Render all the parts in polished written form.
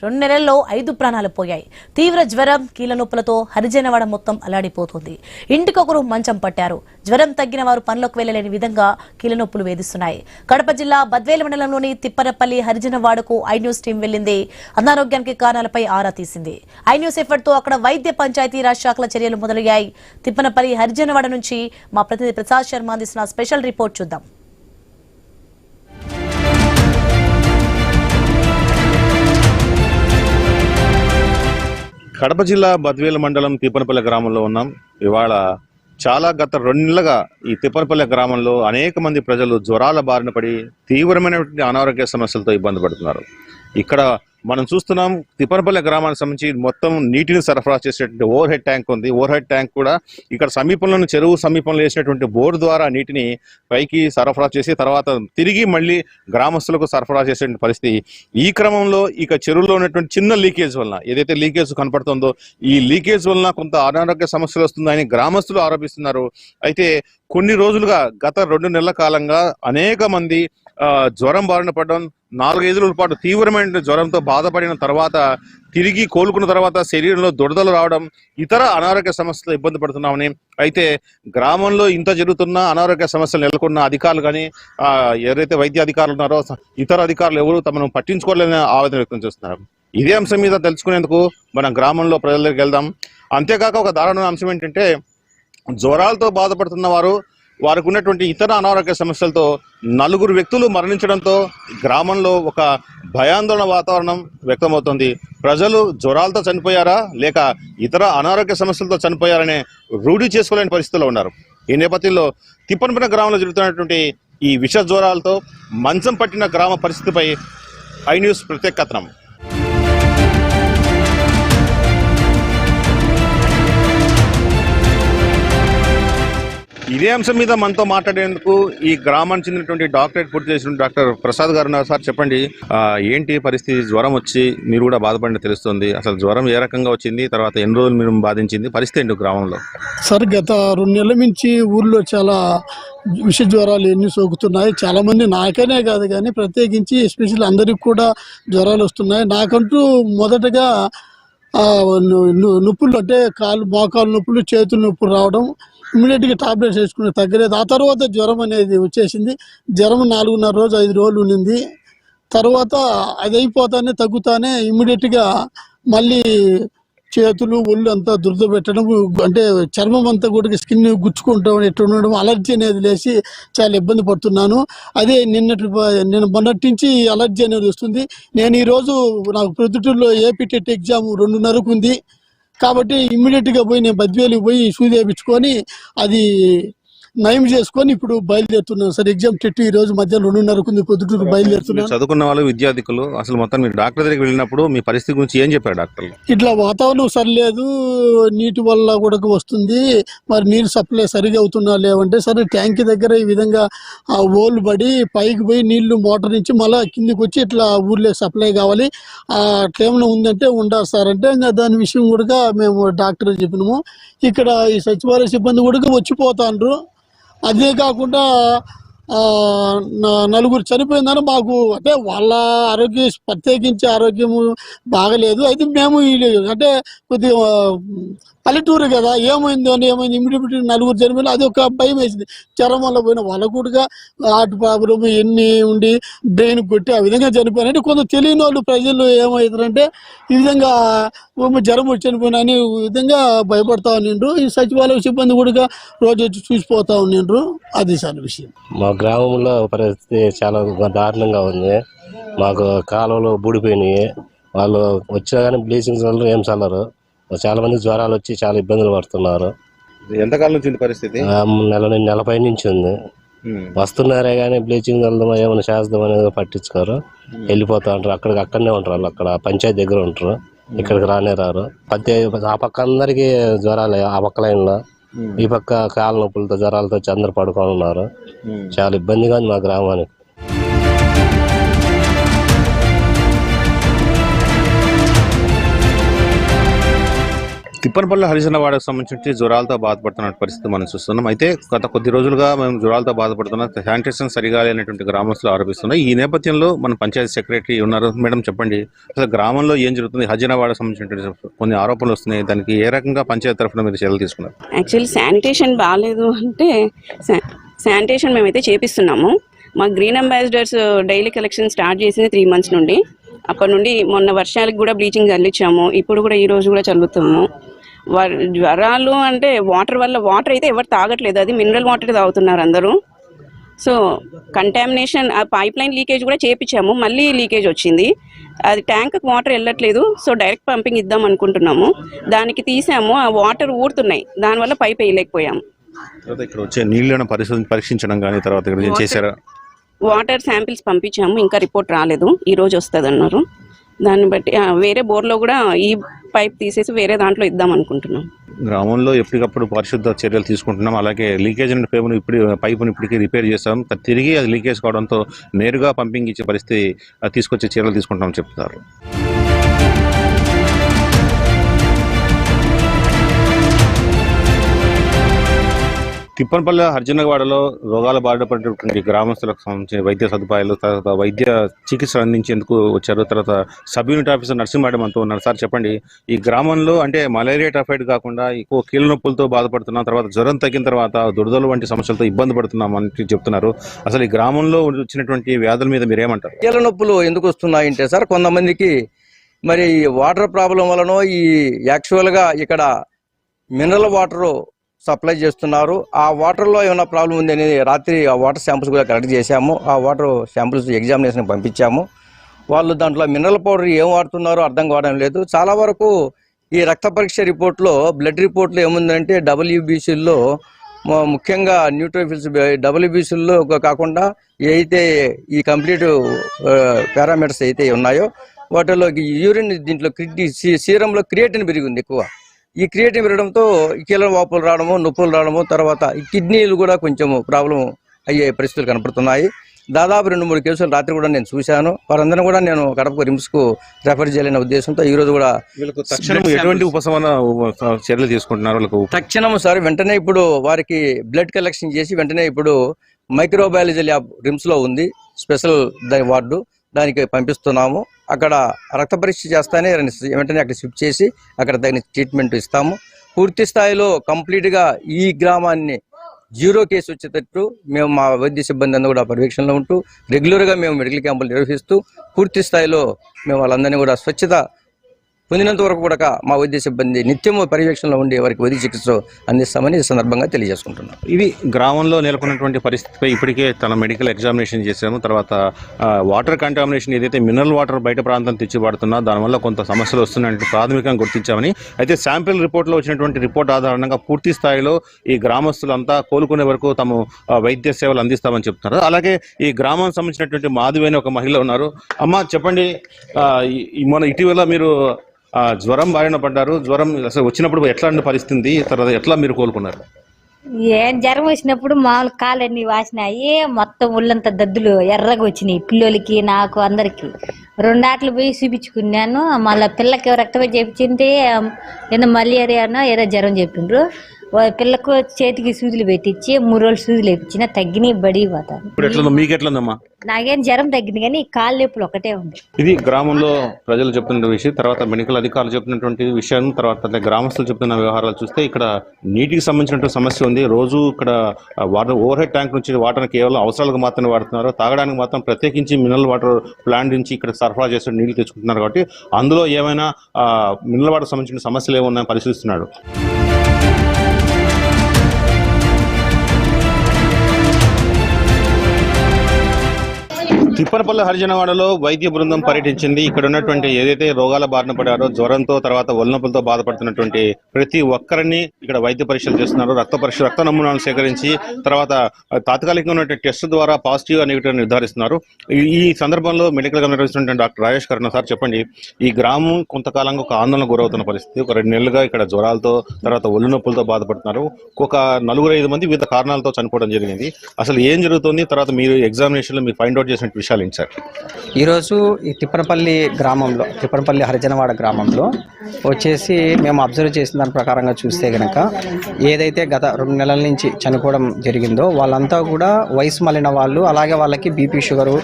2 నెలల్లో 5 ప్రాణాలు పోయాయి. తీవ్ర జ్వరం, కీళ్ల నొప్పులతో హరిజనవాడ మొత్తం అల్లాడిపోతుంది. ఇంటికొకరు మంచం పట్టారు. జ్వరం తగ్గిన వారు పనులకు వెళ్లలేని విధంగా కీళ్ల నొప్పులు వేధిస్తున్నాయి. కడప జిల్లా బద్వేలు మండలంలోని తిప్పనపల్లి హరిజనవాడకు ఐ న్యూస్ టీం వెళ్లింది. అనారోగ్యానికి కారణాలపై ఆరా తీసింది. ఐ న్యూస్ ఎఫర్ట్ తో అక్కడ వైద్య పంచాయతీరాజ్ శాఖల చర్యలు మొదలయ్యాయి. తిప్పనపల్లి హరిజనవాడ నుంచి మా ప్రతినిధి ప్రసాద్ శర్మ అందిస్తున్న స్పెషల్ రిపోర్ట్ చూద్దాం. కడప జిల్లా బద్వేలు మండలం తిప్పనపల్లి గ్రామంలో ఉన్నాం. ఇవాళ గత 2 నెలలుగా ఈ తిప్పనపల్లి గ్రామంలో అనేక మంది ప్రజలు జ్వరాల బారిన పడి తీవ్రమైనటువంటి అనారోగ్య సమస్యలతో ఇబ్బంది పడుతున్నారు. ఇక్కడ మనం చూస్తున్నాం, తిప్పనపల్లి గ్రామానికి సంబంధించి మొత్తం నీటిని సరఫరా చేసేటువంటి ఓవర్ హెడ్ ట్యాంక్ ఉంది. ఓవర్ హెడ్ ట్యాంక్ కూడా ఇక్కడ సమీపంలోని చెరువు సమీపంలో వేసినటువంటి బోర్ ద్వారా నీటిని పైకి సరఫరా చేసి తర్వాత తిరిగి మళ్ళీ గ్రామస్తులకు సరఫరా చేసేటువంటి పరిస్థితి. ఈ క్రమంలో ఇక చెరువులో ఉన్నటువంటి చిన్న లీకేజ్ వలన, ఏదైతే లీకేజ్ కనపడుతుందో ఈ లీకేజ్ వలన కొంత అనారోగ్య సమస్యలు వస్తుందని గ్రామస్తులు ఆరోపిస్తున్నారు. అయితే కొన్ని రోజులుగా గత 2 నెలల కాలంగా అనేక మంది జ్వరం బారిన పడడం, 4-5 రోజుల పాటు తీవ్రమైన జ్వరంతో బాధపడిన తర్వాత తిరిగి కోలుకున్న తర్వాత శరీరంలో దురదలు రావడం, ఇతర అనారోగ్య సమస్యలు ఇబ్బంది పడుతున్నామని, అయితే గ్రామంలో ఇంత జరుగుతున్న అనారోగ్య సమస్యలు నెలకొన్న అధికారులు కానీ ఎవరైతే వైద్య అధికారులు ఉన్నారో ఇతర అధికారులు ఎవరు తమను పట్టించుకోలేదని ఆవేదన వ్యక్తం చేస్తున్నారు. ఇదే అంశం మీద తెలుసుకునేందుకు మన గ్రామంలో ప్రజల దగ్గరికి వెళ్దాం. అంతేకాక ఒక దారుణ అంశం ఏంటంటే, జ్వరాలతో బాధపడుతున్న వారికి ఉన్నటువంటి ఇతర అనారోగ్య సమస్యలతో 4 వ్యక్తులు మరణించడంతో గ్రామంలో ఒక భయాందోళన వాతావరణం వ్యక్తమవుతోంది. ప్రజలు జ్వరాలతో చనిపోయారా లేక ఇతర అనారోగ్య సమస్యలతో చనిపోయారనే రూఢి చేసుకోలేని పరిస్థితుల్లో ఉన్నారు. ఈ నేపథ్యంలో తిప్పనపల్లి గ్రామంలో జరుగుతున్నటువంటి ఈ విష జ్వరాలతో మంచం పట్టిన గ్రామ పరిస్థితిపై ఐ న్యూస్ ప్రత్యేక కథనం. ఇదే అంశం మీద మనతో మాట్లాడేందుకు ఈ గ్రామానికి చెందినటువంటి డాక్టరేట్ పూర్తి చేసిన డాక్టర్ ప్రసాద్ గారు ఉన్నారు. సార్ చెప్పండి, ఏంటి పరిస్థితి? జ్వరం వచ్చి మీరు కూడా బాధపడిన తెలుస్తుంది. అసలు జ్వరం ఏ రకంగా వచ్చింది, తర్వాత ఎన్ని రోజులు మీరు బాధించింది, పరిస్థితి ఏంటి గ్రామంలో? సార్, గత 2 నెలల నుంచి ఊర్లో చాలా విష జ్వరాలు ఎన్ని సోకుతున్నాయి. చాలా మంది, నాకనే కాదు కానీ ప్రత్యేకించి ఎస్పెషల్ అందరికి కూడా జ్వరాలు వస్తున్నాయి. నాకంటూ మొదటగా నొప్పులు అంటే మోకాలు నొప్పులు, చేతుల నొప్పులు రావడం, ఇమ్మీడియట్గా టాబ్లెట్స్ వేసుకుని తగ్గలేదు. ఆ తర్వాత జ్వరం అనేది వచ్చేసింది. జ్వరం 4.5 రోజు 5 రోజులు ఉండింది. తర్వాత అది అయిపోతానే తగ్గుతానే ఇమ్మీడియట్గా మళ్ళీ చేతులు ఒళ్ళు అంతా దురద పెట్టడం, అంటే చర్మం అంతా కూడా స్కిన్ గుచ్చుకుంటాం, ఎట్టు ఉండడం, అలర్జీ అనేది లేచి చాలా ఇబ్బంది పడుతున్నాను. అదే నేను మొన్నటి నుంచి అలర్జీ అనేది వస్తుంది. నేను ఈరోజు నాకు ప్రొద్దుటూరులో ఏపీ టెట్ ఎగ్జామ్ 2:30కు ఉంది కాబట్టి ఇమ్మీడియట్గా పోయి నేను బద్వేలుకి పోయి సూది వేయించుకొని అది నయం చేసుకొని ఇప్పుడు బయలుదేరుతున్నాను సార్. ఎగ్జామ్ టెట్ ఈ రోజు మధ్యాహ్నం 2:30కు ఉంది. పొద్దుటూరు బయలుదేరుతున్నాను. చదువుకున్న వాళ్ళు, విద్యార్థికులు, అసలు మొత్తం మీరు డాక్టర్ దగ్గరికి వెళ్ళినప్పుడు మీ పరిస్థితి గురించి ఏం చెప్పారు డాక్టర్లు? ఇట్లా వాతావరణం సరిలేదు, నీటి వల్ల కూడా వస్తుంది, మరి నీరు సప్లై సరిగా అవుతున్నా లేవంటే, సరే ట్యాంక్ దగ్గర ఈ విధంగా ఆ ఓళ్ళు పడి పైకి పోయి నీళ్లు మోటార్ నుంచి మళ్ళీ కిందికి వచ్చి ఇట్లా ఊర్లో సప్లై కావాలి, అట్లేమైనా ఉందంటే ఉండాలి సార్ అంటే ఇంకా దాని విషయం కూడా మేము డాక్టర్ చెప్పినాము. ఇక్కడ ఈ సచివాలయ సిబ్బంది కూడా వచ్చిపోతాండ్రు. అదే కాకుండా 4 చనిపోయిందని మాకు, అంటే వాళ్ళ ప్రత్యేకించి ఆరోగ్యము బాగలేదు. అయితే మేము అంటే కొద్దిగా పల్లెటూరు కదా, ఏమైంది ఇమ్మీడియట్ 4 చనిపోయినా అది ఒక భయం వేసింది. జ్వరం వల్ల పోయిన వాళ్ళకు కూడా హార్ట్ ప్రాబ్లం ఎన్ని ఉండి బ్రెయిన్ కొట్టి ఆ విధంగా చనిపోయినంటే కొంత తెలియని వాళ్ళు ప్రజలు ఏమవుతారంటే ఈ విధంగా జ్వరం వచ్చి చనిపోయినా అని విధంగా భయపడతా ఉండిండ్రు. ఈ సచివాలయ సిబ్బంది కూడా రోజు వచ్చి చూసిపోతా ఉండిండ్రు. అది సార్ విషయం. మా గ్రామంలో పరిస్థితి చాలా దారుణంగా ఉంది. మాకు కాలువలు బూడిపోయినాయి. వాళ్ళు వచ్చినా కానీ బ్లీచింగ్ వాళ్ళు ఏం చల్లరు. చాలా మంది జ్వరాలు వచ్చి చాలా ఇబ్బందులు పడుతున్నారు. ఎంతకాలం నుంచి పరిస్థితి? నెల పై నుంచి ఉంది. వస్తున్నారే కానీ బ్లీచింగ్ చల్లడం ఏమైనా చేద్దాం అనేది పట్టించుకోరు, వెళ్ళిపోతా ఉంటారు. అక్కడనే ఉంటారు వాళ్ళు, అక్కడ పంచాయతీ దగ్గర ఉంటారు, ఇక్కడికి రారు. ఆ పక్క అందరికి జ్వరాలు, ఆ పక్క లైన్లో ఈ పక్క కాళ్ళ నొప్పులతో జ్వరాలతో వచ్చి అందరు పడుకొని ఉన్నారు. చాలా ఇబ్బందిగా ఉంది మా గ్రామానికి. తిప్పనపల్లి హరిజనవాడకు సంబంధించి జ్వరాలతో బాధపడుతున్న పరిస్థితి మనం చూస్తున్నాం. అయితే గత కొద్ది రోజులుగా మేము జ్వరాలతో బాధపడుతున్నాం, శానిటేషన్ సరిగా లేనటువంటి గ్రామస్తులు ఆరోపిస్తున్నాయి. ఈ నేపథ్యంలో మన పంచాయతీ సెక్రటరీ ఉన్నారు. మేడం చెప్పండి, అసలు గ్రామంలో ఏం జరుగుతుంది? హరిజనవాడకు సంబంధించిన కొన్ని ఆరోపణలు వస్తున్నాయి. దానికి ఏ రకంగా పంచాయతీ తరఫున మీరు చర్యలు తీసుకున్నారు? యాక్చువల్లీ శానిటేషన్ బాగాలేదు అంటే శానిటేషన్ మేమైతే చేపిస్తున్నాము. మా green ambassadors daily collection start చేసింది 3 months నుండి. అప్పటి నుండి మొన్న వర్షాలకు కూడా బ్లీచింగ్ చల్లించాము. ఇప్పుడు కూడా ఈ రోజు కూడా చల్లుతాము. జ్వరాలు అంటే వాటర్ అయితే ఎవరు తాగట్లేదు, అది మినరల్ వాటర్ తాగుతున్నారు అందరూ. సో కంటామినేషన్, ఆ పైప్ లైన్ లీకేజ్ కూడా చేపించాము, మళ్ళీ లీకేజ్ వచ్చింది. అది ట్యాంక్కి వాటర్ వెళ్ళట్లేదు. సో డైరెక్ట్ పంపింగ్ ఇద్దాం అనుకుంటున్నాము. దానికి తీసాము, ఆ వాటర్ ఊరుతున్నాయి, దానివల్ల పైప్ వేయలేకపోయాము. ఇక్కడ వచ్చే నీళ్ళను పరీక్షించడం కానీ తర్వాత ఇక్కడ ఏం చేశారా? వాటర్ శాంపిల్స్ పంపించాము, ఇంకా రిపోర్ట్ రాలేదు. ఈ రోజు వస్తుంది అన్నారు. దాన్ని బట్టి వేరే బోర్లో కూడా ఈ పైప్ తీసేసి వేరే దాంట్లో ఇద్దాం అనుకుంటున్నాం. గ్రామంలో ఎప్పటికప్పుడు పరిశుద్ధ చర్యలు తీసుకుంటున్నాం. అలాగే లీకేజ్ అయిన పైపును ఇప్పటికీ రిపేర్ చేస్తాం. తిరిగి అది లీకేజ్ కావడంతో నేరుగా పంపింగ్ ఇచ్చే పరిస్థితి తీసుకొచ్చే చర్యలు తీసుకుంటామని చెప్తున్నారు. తిప్పనపల్లి హరిజనవాడలో రోగాల బారిన పడినటువంటి గ్రామస్తులకు సంబంధించిన వైద్య సదుపాయాలు, తర్వాత వైద్య చికిత్స అందించేందుకు వచ్చారు. తర్వాత sub unit officer nursing madam అంటూ ఉన్నారు. సార్ చెప్పండి, ఈ గ్రామంలో అంటే మలేరియా టైఫాయిడ్ కాకుండా ఎక్కువ కీళ్ళ నొప్పులతో బాధపడుతున్నాం, తర్వాత జ్వరం తగ్గిన తర్వాత దురదలు వంటి సమస్యలతో ఇబ్బంది పడుతున్నాం అని చెప్తున్నారు. అసలు ఈ గ్రామంలో వచ్చినటువంటి వ్యాధుల మీద మీరు ఏమంటారు? కీళ్ళ నొప్పులు ఎందుకు వస్తున్నాయంటే సార్, కొంతమందికి మరి వాటర్ ప్రాబ్లం వలన ఈ యాక్చువల్గా ఇక్కడ మినరల్ వాటర్ సప్లై చేస్తున్నారు. ఆ వాటర్లో ఏమైనా ప్రాబ్లం ఉంది అనేది రాత్రి ఆ వాటర్ శాంపుల్స్ కూడా కలెక్ట్ చేశాము. ఆ వాటర్ శాంపుల్స్ ఎగ్జామినేషన్ పంపించాము. వాళ్ళు దాంట్లో మినరల్ పౌడర్ ఏం వాడుతున్నారో అర్థం కావడం లేదు. చాలా వరకు ఈ రక్త పరీక్ష రిపోర్ట్లో, బ్లడ్ రిపోర్ట్లో ఏముందంటే WBCల్లో ముఖ్యంగా న్యూట్రోఫిల్స్ WBCల్లో కాకుండా ఏదైతే ఈ కంప్లీట్ పారామీటర్స్ అయితే ఉన్నాయో వాటిలో యూరిన్, దీంట్లో సీరంలో క్రియేటిన్ పెరిగింది ఎక్కువ. ఈ క్రియేటిన్ పెరగడంతో కీళ్ళ వాపులు రావడము, నొప్పులు రావడము, తర్వాత ఈ కిడ్నీలు కూడా కొంచెం ప్రాబ్లం అయ్యే పరిస్థితులు కనపడుతున్నాయి. దాదాపు 2-3 కేసులు రాత్రి కూడా నేను చూశాను. వారందరూ కూడా నేను కడప రిమ్స్కు రెఫర్ చేయాలనే ఉద్దేశంతో ఈ రోజు కూడా ఎటువంటి ఉపశమన చర్యలు తీసుకుంటున్నారు? తక్షణం సార్ వెంటనే ఇప్పుడు వారికి బ్లడ్ కలెక్షన్ చేసి వెంటనే ఇప్పుడు మైక్రోబయాలజీ ల్యాబ్ రిమ్స్లో ఉంది, స్పెషల్ వార్డు, దానికి పంపిస్తున్నాము. అక్కడ రక్త పరీక్ష చేస్తానే వెంటనే అక్కడ షిఫ్ట్ చేసి అక్కడ తగిన ట్రీట్మెంట్ ఇస్తాము. పూర్తి స్థాయిలో కంప్లీట్గా ఈ గ్రామాన్ని 0 కేసు వచ్చేటట్టు మేము మా వైద్య సిబ్బంది అందరూ కూడా పర్యవేక్షణలో ఉంటూ రెగ్యులర్గా మేము మెడికల్ క్యాంపులు నిర్వహిస్తూ పూర్తి స్థాయిలో మేము వాళ్ళందరినీ కూడా స్వచ్ఛత పొందినంత వరకు కూడా మా వైద్య సిబ్బంది నిత్యము పర్యవేక్షణలో ఉండి వారికి వైద్య చికిత్స అందిస్తామని ఈ సందర్భంగా తెలియజేసుకుంటున్నాం. ఇది గ్రామంలో నెలకొన్నటువంటి పరిస్థితిపై ఇప్పటికే తన మెడికల్ ఎగ్జామినేషన్ చేశాము. తర్వాత వాటర్ కంటామినేషన్ ఏదైతే మినరల్ వాటర్ బయట ప్రాంతం తెచ్చి వాడుతున్నా దానివల్ల కొంత సమస్యలు వస్తున్నాయంటే ప్రాథమికంగా గుర్తించామని. అయితే శాంపిల్ రిపోర్ట్లో వచ్చినటువంటి రిపోర్ట్ ఆధారంగా పూర్తి స్థాయిలో ఈ గ్రామస్తులంతా కోలుకునే వరకు తాము వైద్య సేవలు అందిస్తామని చెప్తున్నారు. అలాగే ఈ గ్రామం సంబంధించినటువంటి మాధవి ఒక మహిళ ఉన్నారు. అమ్మ చెప్పండి, మన ఇటీవల మీరు జ్వరం బారిన పడ్డారు. జ్వరం అసలు వచ్చినప్పుడు ఎట్లాంటి పరిస్థితి, తర్వాత ఎట్లా మీరు కోలుకున్నారు? ఏం జ్వరం వచ్చినప్పుడు మామూలు కాళ్ళన్నీ వాసినాయి, మొత్తం ఒళ్ళంతా దద్దులు ఎర్రగా వచ్చినాయి. పిల్లలకి, నాకు, అందరికి 2 ఆటలు పోయి చూపించుకున్నాను. మళ్ళీ పిల్లకి రక్తమే చేపించింది, ఏదో మలేరియానో ఏదో జ్వరం చెప్పిండ్రు. పిల్లకు చేతికి సూదులు పెట్టించి 3 రోజులు సూదులు వేయించిన, తగ్గినాయి, బడి పోతాను. మీకు ఎట్లుందమ్మా? నాకేం జ్వరం తగ్గింది కానీ కాళ్ళ నొప్పులు ఒకటే ఉంది. ఇది గ్రామంలో ప్రజలు చెప్తున్న విషయం, తర్వాత మెడికల్ అధికారులు చెప్తున్నటువంటి విషయం, తర్వాత గ్రామస్తులు చెప్తున్న వ్యవహారాలు చూస్తే ఇక్కడ నీటికి సంబంధించినటువంటి సమస్య ఉంది. రోజు ఇక్కడ వాటర్ ఓవర్ హెడ్ ట్యాంక్ నుంచి వాటర్ కేవలం అవసరాలకు మాత్రమే వాడుతున్నారు. తాగడానికి మాత్రం ప్రత్యేకించి మినరల్ వాటర్ ప్లాంట్ నుంచి ఇక్కడ సరఫరా చేసే నీళ్లు తెచ్చుకుంటున్నారు. కాబట్టి అందులో ఏమైనా మినరల్ వాటర్ సంబంధించిన సమస్యలు ఏమున్నాయని పరిశీలిస్తున్నాడు. తిప్పనపల్లి హరిజనవాడలో వైద్య బృందం పర్యటించింది. ఇక్కడ ఉన్నటువంటి ఏదైతే రోగాల బారిన పడారో, జ్వరంతో తర్వాత ఒళ్ళనొప్పులతో బాధపడుతున్నటువంటి ప్రతి ఒక్కరిని ఇక్కడ వైద్య పరీక్షలు చేస్తున్నారు. రక్త నమూనాలు సేకరించి తర్వాత తాత్కాలికంగా ఉన్నటువంటి టెస్ట్ ద్వారా పాజిటివ్ నెగిటివ్ నిర్ధారిస్తున్నారు. ఈ సందర్భంలో మెడికల్ గా నిర్వహిస్తున్న డాక్టర్ రాజేష్ కర్ణ సార్ చెప్పండి, ఈ గ్రామం కొంతకాలంగా ఒక ఆందోళన గురవుతున్న పరిస్థితి. ఒక 2 నెలలుగా ఇక్కడ జ్వరాలతో తర్వాత ఒళ్ళు నొప్పులతో బాధపడుతున్నారు. ఒక 4-5 మంది వివిధ కారణాలతో చనిపోవడం జరిగింది. అసలు ఏం జరుగుతుంది, తర్వాత మీరు ఎగ్జామినేషన్ లో మీరు ఫైండ్ అవుట్ చేసిన విషయాలు ఏంటి సార్? ఈరోజు ఈ తిప్పనపల్లి హరిజనవాడ గ్రామంలో వచ్చేసి మేము అబ్జర్వ్ చేసిన దాని ప్రకారంగా చూస్తే కనుక ఏదైతే గత 2 నెలల నుంచి చనిపోవడం జరిగిందో వాళ్ళంతా కూడా వయసు మళ్ళిన వాళ్ళు, అలాగే వాళ్ళకి బీపీ షుగరు,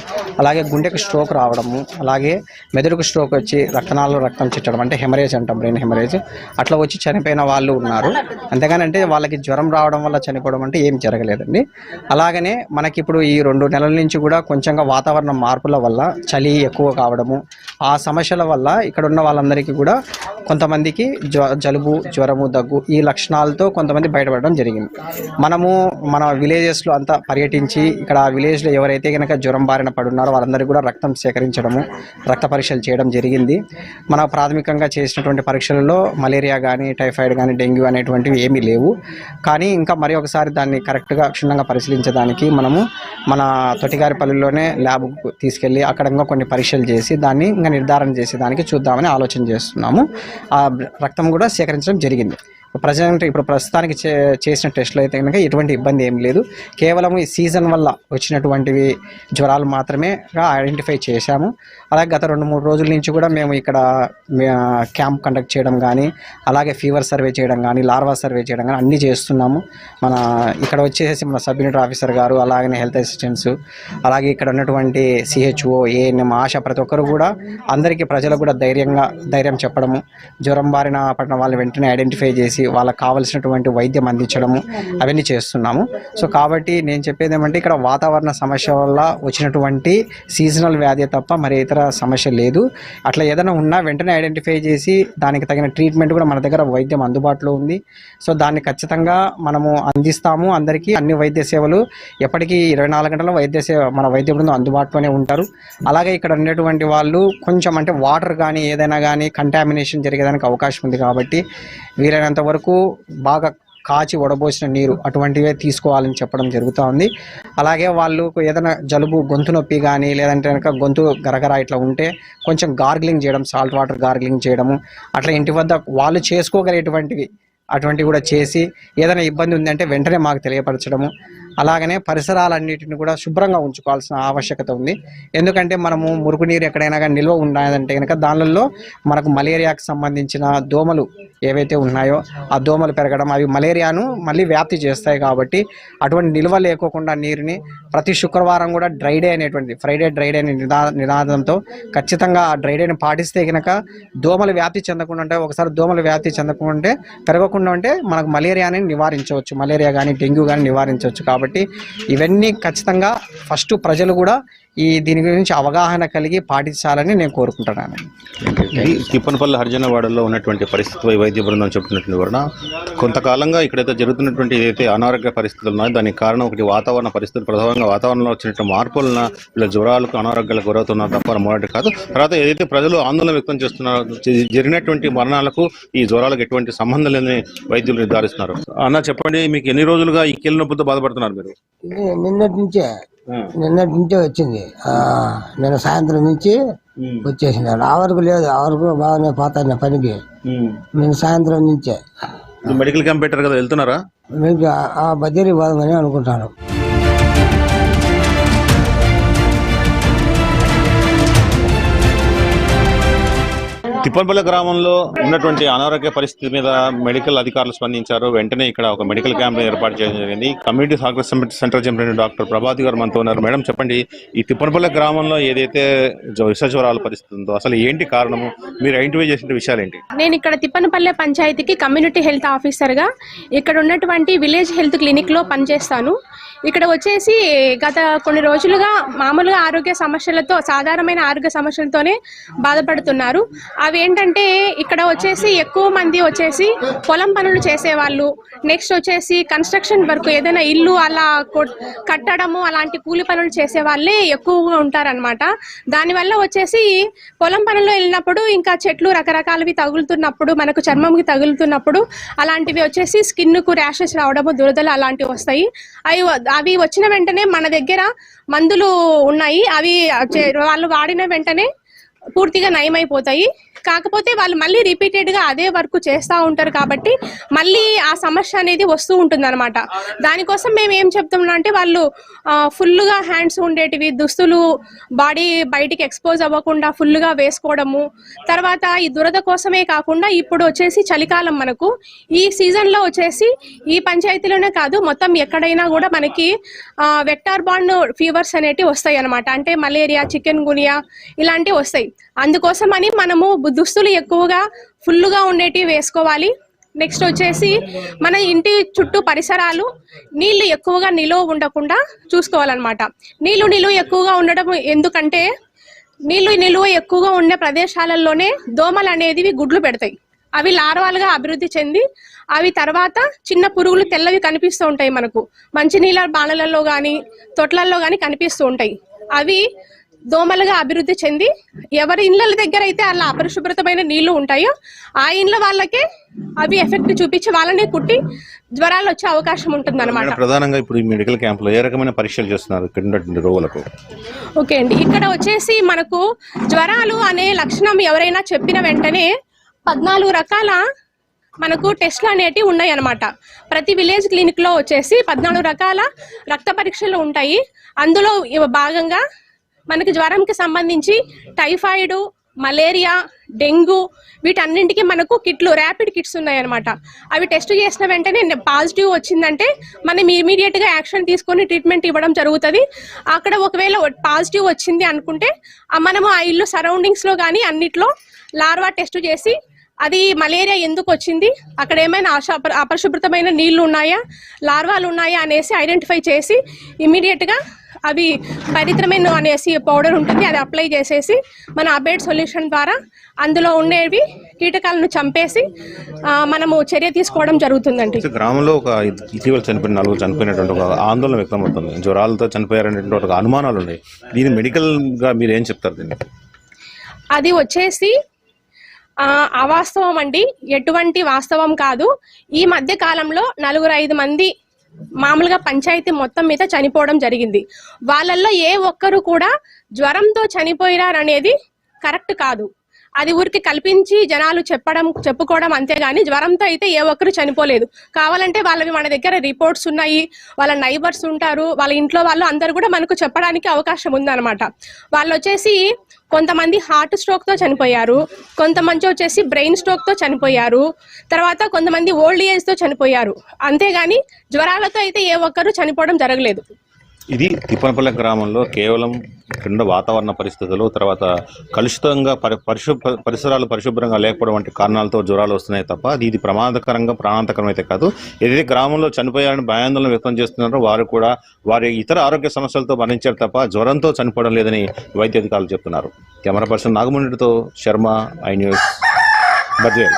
అలాగే గుండెకు స్ట్రోక్ రావడము, అలాగే మెదడుకు స్ట్రోక్ వచ్చి రక్తనాళాల్లో రక్తం చిట్టడం అంటే హెమరేజ్ అంటాం, బ్రెయిన్ హెమరేజ్, అట్లా వచ్చి చనిపోయిన వాళ్ళు ఉన్నారు. అంతేగాని అంటే వాళ్ళకి జ్వరం రావడం వల్ల చనిపోవడం అంటే ఏం జరగలేదండి. అలాగనే మనకి ఇప్పుడు ఈ 2 నెలల నుంచి కూడా కొంచెంగా వాతావరణ మార్పుల వల్ల చలి ఎక్కువ కావడము, ఆ సమస్యల వల్ల ఇక్కడ ఉన్న వాళ్ళందరికీ కూడా కొంతమందికి జలుబు, జ్వరము, దగ్గు ఈ లక్షణాలతో కొంతమంది బయటపడడం జరిగింది. మనము మన విలేజెస్లో అంతా పర్యటించి ఇక్కడ ఆ విలేజ్లో ఎవరైతే కనుక జ్వరం బారిన పడున్నారో వాళ్ళందరికీ కూడా రక్తం సేకరించడము, రక్త పరీక్షలు చేయడం జరిగింది. మన ప్రాథమికంగా చేసినటువంటి పరీక్షలలో మలేరియా కానీ, టైఫాయిడ్ కానీ, డెంగ్యూ అనేటువంటివి ఏమీ లేవు. కానీ ఇంకా మరి ఒకసారి దాన్ని కరెక్ట్గా క్షుణ్ణంగా పరిశీలించడానికి మనము మన తొటిగారిపల్లిలోనే ల్యాబ్కు తీసుకెళ్ళి అక్కడ ఇంకా కొన్ని పరీక్షలు చేసి దాన్ని ఇంకా నిర్ధారణ చేసి దానికి చూద్దామని ఆలోచన చేస్తున్నాము. ఆ రక్తం కూడా సేకరించడం జరిగింది. ఇప్పుడు ప్రస్తుతానికి చేసిన టెస్టులు అయితే కనుక ఎటువంటి ఇబ్బంది ఏం లేదు. కేవలం ఈ సీజన్ వల్ల వచ్చినటువంటివి జ్వరాలు మాత్రమే ఐడెంటిఫై చేశాము. అలాగే గత 2-3 రోజుల నుంచి కూడా మేము ఇక్కడ క్యాంప్ కండక్ట్ చేయడం కానీ, అలాగే ఫీవర్ సర్వే చేయడం కానీ, లార్వా సర్వే చేయడం కానీ అన్నీ చేస్తున్నాము. మన ఇక్కడ వచ్చేసి మన సబ్ యూనిట్ ఆఫీసర్ గారు, అలాగే హెల్త్ అసిస్టెంట్స్, అలాగే ఇక్కడ ఉన్నటువంటి సిహెచ్ఓ, ఏఎన్ఎం, ఆశ ప్రతి ఒక్కరు కూడా అందరికీ ప్రజలకు కూడా ధైర్యం చెప్పడము, జ్వరం బారిన పడిన వాళ్ళని వెంటనే ఐడెంటిఫై చేసి వాళ్ళకి కావలసినటువంటి వైద్యం అందించడము అవన్నీ చేస్తున్నాము. సో కాబట్టి నేను చెప్పేది ఏమంటే ఇక్కడ వాతావరణ సమస్య వల్ల వచ్చినటువంటి సీజనల్ వ్యాధి తప్ప మరి ఇతర సమస్య లేదు. అట్లా ఏదైనా ఉన్నా వెంటనే ఐడెంటిఫై చేసి దానికి తగిన ట్రీట్మెంట్ కూడా మన దగ్గర వైద్యం అందుబాటులో ఉంది. సో దాన్ని ఖచ్చితంగా మనము అందిస్తాము. అందరికీ అన్ని వైద్య సేవలు ఎప్పటికీ 24 గంటల మన వైద్య బృందం అందుబాటులోనే ఉంటారు. అలాగే ఇక్కడ ఉండేటువంటి వాళ్ళు కొంచెం అంటే వాటర్ కానీ ఏదైనా కానీ కంటామినేషన్ జరిగేదానికి అవకాశం ఉంది కాబట్టి వీలైనంత వరకు బాగా కాచి వడబోసిన నీరు అటువంటివే తీసుకోవాలని చెప్పడం జరుగుతూ ఉంది. అలాగే వాళ్ళు ఏదైనా జలుబు, గొంతు నొప్పి కానీ లేదంటే కనుక గొంతు గరగర ఇట్లా ఉంటే కొంచెం గార్గిలింగ్ చేయడం, సాల్ట్ వాటర్ గార్గిలింగ్ చేయడము, అట్లా ఇంటి వద్ద వాళ్ళు చేసుకోగలిగేటువంటివి అటువంటివి కూడా చేసి ఏదైనా ఇబ్బంది ఉందంటే వెంటనే మాకు తెలియపరచడము. అలాగనే పరిసరాలన్నిటిని కూడా శుభ్రంగా ఉంచుకోవాల్సిన ఆవశ్యకత ఉంది. ఎందుకంటే మనము మురుగునీరు ఎక్కడైనా కానీ నిల్వ ఉన్నదంటే కనుక దానిలో మనకు మలేరియాకు సంబంధించిన దోమలు ఏవైతే ఉన్నాయో ఆ దోమలు పెరగడం, అవి మలేరియాను మళ్ళీ వ్యాప్తి చేస్తాయి. కాబట్టి అటువంటి నిల్వ లేకోకుండా నీరుని ప్రతి శుక్రవారం కూడా డ్రై డే అనేటువంటి ఫ్రైడే డ్రై డే అనే నినాదంతో ఖచ్చితంగా ఆ డ్రై డేని పాటిస్తే కనుక దోమలు వ్యాప్తి చెందకుండా ఉంటే, ఒకసారి దోమలు వ్యాప్తి చెందకుండా పెరగకుండా ఉంటే మనకు మలేరియాని నివారించవచ్చు, మలేరియా కానీ డెంగ్యూ కానీ నివారించవచ్చు. కాబట్టి ఇవన్నీ ఖచ్చితంగా ఫస్ట్ ప్రజలు కూడా దీని గురించి అవగాహన కలిగి పాటించాలని నేను కోరుకుంటున్నాను. తిప్పనపల్లి హరిజనవాడలో ఉన్నటువంటి పరిస్థితి వైద్య బృందం చెప్తున్నటువంటి వలన కొంతకాలంగా ఇక్కడైతే జరుగుతున్నటువంటి ఏదైతే అనారోగ్య పరిస్థితులు ఉన్నాయో దానికి కారణం ఒకటి వాతావరణ పరిస్థితులు, ప్రధానంగా వాతావరణంలో వచ్చినటువంటి మార్పులన ఇలా జ్వరాలకు, అనారోగ్యాలకు గురవుతున్నారు తప్ప మొదటి కాదు. తర్వాత ఏదైతే ప్రజలు ఆందోళన వ్యక్తం చేస్తున్నారో జరిగినటువంటి మరణాలకు ఈ జ్వరాలకు ఎటువంటి సంబంధం లేదని వైద్యులు నిర్ధారిస్తున్నారు. అన్న చెప్పండి, మీకు ఎన్ని రోజులుగా ఈ కీళ్ళ నొప్పితో బాధపడుతున్నారు మీరు? నిన్నటి నుంచే వచ్చింది. నిన్న సాయంత్రం నుంచి వచ్చేసింది. ఆ వరకు లేదు, ఆ వరకు బాగానే పోతాను పనికి. నేను సాయంత్రం నుంచే మెడికల్ క్యాంప్ పెట్టారు కదా, వెళ్తున్నారా? బద్దేరి పోదామని అనుకుంటాను. తిప్పనపల్లి గ్రామంలో ఉన్నటువంటి అనారోగ్య పరిస్థితి మీద మెడికల్ అధికారులు స్పందించారు. వెంటనే ఇక్కడ ఒక మెడికల్ క్యాంప్ ఏర్పాటు చేయడం జరిగింది. Community hospital centre chairman doctor Prabhati గారు మనతో ఉన్నారు. మేడం చెప్పండి, ఈ తిప్పనపల్లి గ్రామంలో ఏదైతే విష జ్వరాల పరిస్థితి ఉందో అసలు ఏంటి కారణము, మీరు ఐడెంటిఫై చేసిన విషయాలు ఏంటి? నేను ఇక్కడ తిప్పనపల్లి పంచాయతీకి కమ్యూనిటీ హెల్త్ ఆఫీసర్గా ఇక్కడ ఉన్నటువంటి విలేజ్ హెల్త్ క్లినిక్లో పనిచేస్తాను. ఇక్కడ వచ్చేసి గత కొన్ని రోజులుగా మామూలుగా ఆరోగ్య సమస్యలతో, సాధారణమైన ఆరోగ్య సమస్యలతోనే బాధపడుతున్నారు. అవి ఏంటంటే ఇక్కడ వచ్చేసి ఎక్కువ మంది వచ్చేసి పొలం పనులు చేసేవాళ్ళు, నెక్స్ట్ వచ్చేసి కన్స్ట్రక్షన్ వర్క్, ఏదైనా ఇల్లు అలా కట్టడము అలాంటి కూలి పనులు చేసే వాళ్ళే ఎక్కువగా ఉంటారనమాట. దానివల్ల వచ్చేసి పొలం పనుల్లో వెళ్ళినప్పుడు ఇంకా చెట్లు రకరకాలవి తగులుతున్నప్పుడు, మనకు చర్మంకి తగులుతున్నప్పుడు అలాంటివి వచ్చేసి స్కిన్కు ర్యాషెస్ రావడము, దురదలు అలాంటివి వస్తాయి. అవి వచ్చిన వెంటనే మన దగ్గర మందులు ఉన్నాయి, అవి వాళ్ళు వాడిన వెంటనే పూర్తిగా నయమైపోతాయి. కాకపోతే వాళ్ళు మళ్ళీ రిపీటెడ్గా అదే వర్క్ చేస్తూ ఉంటారు కాబట్టి మళ్ళీ ఆ సమస్య అనేది వస్తూ ఉంటుంది అనమాట. దానికోసం మేము ఏం చెప్తున్నాం అంటే వాళ్ళు ఫుల్గా హ్యాండ్స్ ఉండేటివి దుస్తులు బాడీ బయటికి ఎక్స్పోజ్ అవ్వకుండా ఫుల్గా వేసుకోవడము. తర్వాత ఈ దురద కోసమే కాకుండా ఇప్పుడు వచ్చేసి చలికాలం, మనకు ఈ సీజన్లో వచ్చేసి ఈ పంచాయతీలోనే కాదు మొత్తం ఎక్కడైనా కూడా మనకి వెక్టార్ బాండ్ ఫీవర్స్ అనేటివి వస్తాయి అనమాట. అంటే మలేరియా, చికెన్ గునియా ఇలాంటివి వస్తాయి. అందుకోసం అని మనము దుస్తులు ఎక్కువగా ఫుల్గా ఉండేటివి వేసుకోవాలి. నెక్స్ట్ వచ్చేసి మన ఇంటి చుట్టూ పరిసరాలు నీళ్లు ఎక్కువగా నిలువ ఉండకుండా చూసుకోవాలన్నమాట. నీళ్లు ఎక్కువగా ఉండడం ఎందుకంటే నీళ్లు నిలువ ఎక్కువగా ఉండే ప్రదేశాలలోనే దోమలు అనేవి గుడ్లు పెడతాయి. అవి లార్వాలుగా అభివృద్ధి చెంది అవి తర్వాత చిన్న పురుగులు తెల్లవి కనిపిస్తూ ఉంటాయి మనకు మంచినీళ్ళ బాణలలో కానీ తొట్లల్లో కానీ కనిపిస్తూ ఉంటాయి. అవి దోమలుగా అభివృద్ధి చెంది ఎవరి ఇళ్ళ దగ్గర అయితే అలా అపరిశుభ్రతమైన నీళ్లు ఉంటాయో ఆ ఇండ్ల వాళ్ళకే అవి ఎఫెక్ట్ చూపించి వాళ్ళనే కుట్టి జ్వరాలు వచ్చే అవకాశం ఉంటుంది అనమాట. ప్రధానంగా ఇప్పుడు ఈ మెడికల్ క్యాంప్ లో ఏ రకమైన పరీక్షలు చేస్తున్నారు ఇక్కడ రోగులకు? ఓకే అండి, ఇక్కడ వచ్చేసి మనకు జ్వరాలు అనే లక్షణం ఎవరైనా చెప్పిన వెంటనే 14 రకాల మనకు టెస్ట్లు అనేటివి ఉన్నాయి అనమాట. ప్రతి విలేజ్ క్లినిక్ లో వచ్చేసి 14 రకాల రక్త పరీక్షలు ఉంటాయి. అందులో భాగంగా మనకి జ్వరంకి సంబంధించి టైఫాయిడ్, మలేరియా, డెంగ్యూ వీటన్నింటికి మనకు కిట్లు, ర్యాపిడ్ కిట్స్ ఉన్నాయన్నమాట. అవి టెస్ట్ చేసిన వెంటనే పాజిటివ్ వచ్చిందంటే మనం ఇమీడియట్గా యాక్షన్ తీసుకొని ట్రీట్మెంట్ ఇవ్వడం జరుగుతుంది. అక్కడ ఒకవేళ పాజిటివ్ వచ్చింది అనుకుంటే మనము ఆ ఇల్లు సరౌండింగ్స్లో కానీ అన్నిట్లో లార్వా టెస్ట్ చేసి అది మలేరియా ఎందుకు వచ్చింది, అక్కడ ఏమైనా అపరిశుభ్రతమైన నీళ్లు ఉన్నాయా, లార్వాలు ఉన్నాయా అనేసి ఐడెంటిఫై చేసి ఇమీడియట్గా అవి పరిత్రమిన్ అనేసి పౌడర్ ఉంటుంది, అది అప్లై చేసేసి మన అబేట్ సొల్యూషన్ ద్వారా అందులో ఉండేవి కీటకాలను చంపేసి మనము చర్య తీసుకోవడం జరుగుతుందండి. గ్రామంలో ఒక ఇటీవల చనిపోయిన 4 చనిపోయినటువంటి ఒక ఆందోళన వ్యక్తమవుతుంది. జ్వరాలతో చనిపోయారనేటువంటి ఒక అనుమానాలు ఉన్నాయి. దీని మెడికల్గా మీరు ఏం చెప్తారు దీన్ని? అది వచ్చేసి అవాస్తవం అండి, ఎటువంటి వాస్తవం కాదు. ఈ మధ్య కాలంలో 4-5 మంది మామూలుగా పంచాయతీ మొత్తం మీద చనిపోవడం జరిగింది. వాళ్ళల్లో ఏ ఒక్కరు కూడా జ్వరంతో చనిపోయారనేది కరెక్ట్ కాదు. అది ఊరికి కల్పించి జనాలు చెప్పుకోవడం అంతేగాని జ్వరంతో అయితే ఏ ఒక్కరు చనిపోలేదు. కావాలంటే వాళ్ళవి మన దగ్గర రిపోర్ట్స్ ఉన్నాయి, వాళ్ళ నైబర్స్ ఉంటారు, వాళ్ళ ఇంట్లో వాళ్ళు అందరు కూడా మనకు చెప్పడానికి అవకాశం ఉందన్నమాట. వాళ్ళు వచ్చేసి కొంతమంది హార్ట్ స్ట్రోక్తో చనిపోయారు, కొంతమంది వచ్చేసి బ్రెయిన్ స్ట్రోక్తో చనిపోయారు, తర్వాత కొంతమంది ఓల్డ్ ఏజ్తో చనిపోయారు. అంతేగాని జ్వరాలతో అయితే ఏ ఒక్కరు చనిపోవడం జరగలేదు. ఇది తిప్పనపల్లె గ్రామంలో కేవలం ఇక్కడ వాతావరణ పరిస్థితులు, తర్వాత కలుషితంగా పరిసరాలు పరిశుభ్రంగా లేకపోవడం వంటి కారణాలతో జ్వరాలు వస్తున్నాయి తప్ప ఇది ప్రమాదకరంగా ప్రాణాంతకరం అయితే కాదు. ఏదైతే గ్రామంలో చనిపోయారని భయాందోళన వ్యక్తం చేస్తున్నారో వారు కూడా వారి ఇతర ఆరోగ్య సమస్యలతో మరణించారు తప్ప జ్వరంతో చనిపోవడం లేదని వైద్య అధికారులు చెప్తున్నారు. కెమెరా పర్సన్ నాగమణితో శర్మ, ఐ న్యూస్, బద్వేల్.